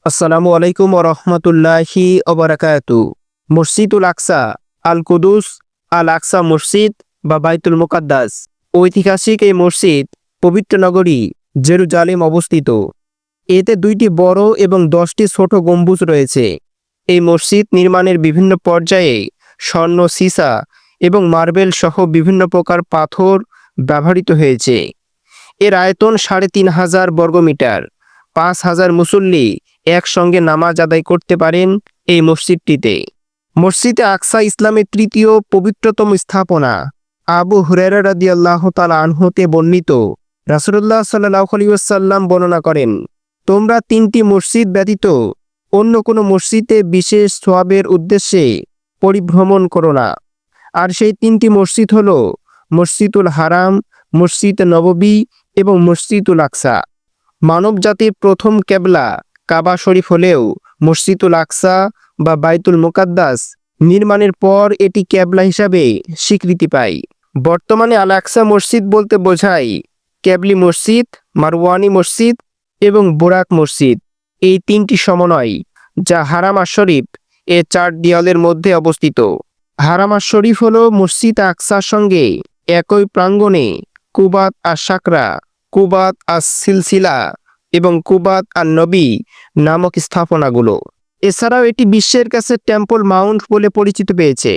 আসসালামু আলাইকুম ওরহমতুল্লাহি ওবারাকাতু। মসজিদুল আকসা আল কুদুস, আল আকসা মসজিদ বা বাইতুল মুকাদ্দাস ঐতিহাসিক এই মসজিদ পবিত্র নগরী জেরুজালেম অবস্থিত। এতে 2টি বড় এবং 10টি ছোট গম্বুজ রয়েছে। এই মসজিদ নির্মাণের বিভিন্ন পর্যায়ে স্বর্ণ, সীসা এবং মার্বেল সহ বিভিন্ন প্রকার পাথর ব্যবহৃত হয়েছে। এর আয়তন 3500 বর্গমিটার। 5000 মুসল্লি একসঙ্গে নামাজ আদায় করতে পারেন এই মসজিদটিতে। মসজিদে আকসা ইসলামের তৃতীয় পবিত্রতম স্থাপনা। আবু হুরায়রা রাদিয়াল্লাহু তাআলা আনহুতে বর্ণিত, রাসূলুল্লাহ সাল্লাল্লাহু আলাইহি ওয়াসাল্লাম বর্ণনা করেন, তোমরা 3টি মসজিদ ব্যতীত অন্য কোনো মসজিদে বিশেষ সওয়াবের উদ্দেশ্যে পরিভ্রমণ করো না। আর সেই 3টি মসজিদ হলো মসজিদুল হারাম, মসজিদ নববী এবং মসজিদুল আকসা। মানব জাতির প্রথম কেবলা কাবা শরীফ হলেও মসজিদুল আকসা বা বাইতুল মুকাদ্দাস নির্মাণের পর এটি কেবলা হিসাবে স্বীকৃতি পায়। বর্তমানে আল আকসা মসজিদ বলতে বোঝায় কেবলি মসজিদ, মারওয়ানি মসজিদ এবং বোরাক মসজিদ, এই 3টি সমন্বয়, যা হারাম শরীফ এর 4 দেয়ালের মধ্যে অবস্থিত। হারাম শরীফ হলো মসজিদ আকসার সঙ্গে একই প্রাঙ্গণে কুবাত আশ-শাকরা, কুবাত আস-সিলসিলা এবং কুবাত আন-নবী নামক স্থাপনাগুলো। এছাড়াও এটি বিশ্বের কাছে টেম্পল মাউন্ট বলে পরিচিত পেয়েছে।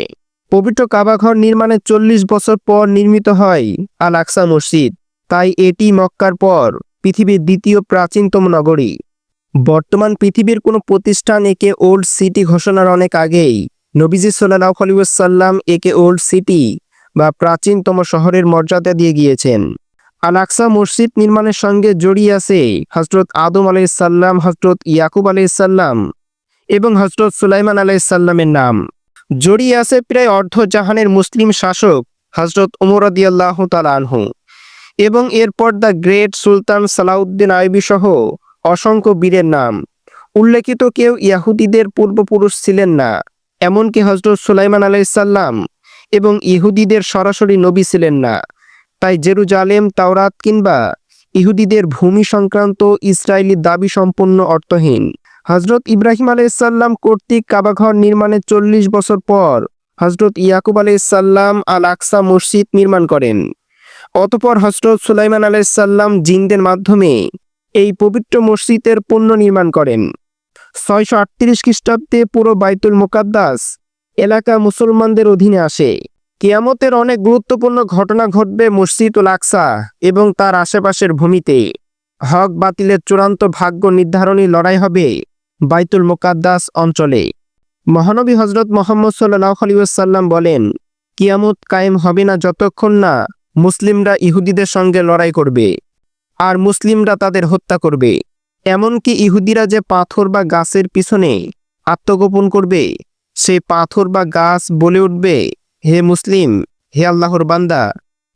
পবিত্র কাবাঘর নির্মাণের 40 বছর পর নির্মিত হয় আল আকসা মসজিদ, তাই এটি মক্কার পর পৃথিবীর 2য় প্রাচীনতম নগরী। বর্তমান পৃথিবীর কোনো প্রতিষ্ঠান একে ওল্ড সিটি ঘোষণার অনেক আগেই নবীজি সাল্লাল্লাহু আলাইহি ওয়াসাল্লাম একে ওল্ড সিটি বা প্রাচীনতম শহরের মর্যাদা দিয়ে গিয়েছেন। আল আকসা মসজিদ নির্মাণের সঙ্গে জড়িয়ে আছে হযরত আদম আলাইহিস সালাম, হযরত ইয়াকুব আলাইহিস সালাম এবং হযরত সুলাইমান আলাইহিস সালামের নাম। জড়িয়ে আছে প্রায় অর্ধজাহানের মুসলিম শাসক হযরত ওমর রাদিয়াল্লাহু তাআলা আনহু এবং এরপর দ্য গ্রেট সুলতান সালাউদ্দিন আইয়ুবী সহ অসংখ্য বীরের নাম। উল্লেখিত কেউ ইহুদিদের পূর্বপুরুষ ছিলেন না, এমনকি হযরত সুলাইমান আলাইহিস সালাম এবং ইহুদিদের সরাসরি নবী ছিলেন না। তাই জেরুজালেম তাওরাত কিংবা ইহুদিদের ভূমি সংক্রান্ত ইসরায়েলি দাবি সম্পূর্ণ অর্থহীন। হযরত ইব্রাহিম আলাইহিস সালাম কর্তৃক কাবাঘর নির্মাণের 40 বছর পর হযরত ইয়াকুব আলাইহিস সালাম আল আকসা মসজিদ নির্মাণ করেন। অতঃপর হযরত সুলাইমান আলাইহিস সালাম জিনদের মাধ্যমে এই পবিত্র মসজিদের পুনর্নির্মাণ করেন। 638 খ্রিস্টাব্দে পুরো বাইতুল মুকাদ্দাস এলাকা মুসলমানদের অধীনে আসে। কিয়ামতের অনেক গুরুত্বপূর্ণ ঘটনা ঘটবে মসজিদুল আকসা এবং তার আশেপাশের ভূমিতে। হক বাতিলের চূড়ান্ত ভাগ্য নির্ধারণী লড়াই হবে বাইতুল মুকাদ্দাস অঞ্চলে। মহানবী হযরত মুহাম্মদ সাল্লাল্লাহু আলাইহি ওয়াসাল্লাম বলেন, কিয়ামত কায়েম হবে না যতক্ষণ না মুসলিমরা ইহুদিদের সঙ্গে লড়াই করবে আর মুসলিমরা তাদের হত্যা করবে। এমনকি ইহুদিরা যে পাথর বা গাছের পিছনে আত্মগোপন করবে, সেই পাথর বা গাছ বলে উঠবে, হে মুসলিম, হে আল্লাহর বান্দা,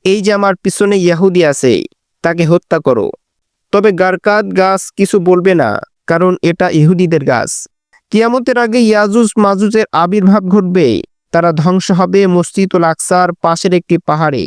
এই যে আমার পিছনে ইহুদি আছে, তাকে হত্যা করো। তবে গারকাত গাছ কিছু বলবে না, কারণ এটা ইহুদিদের গাছ। কিয়ামতের আগে ইয়াজুজ মাজুজের আবির্ভাব ঘটবে। তারা ধ্বংস হবে মসজিদুল আকসার পাশের একটি পাহাড়ে।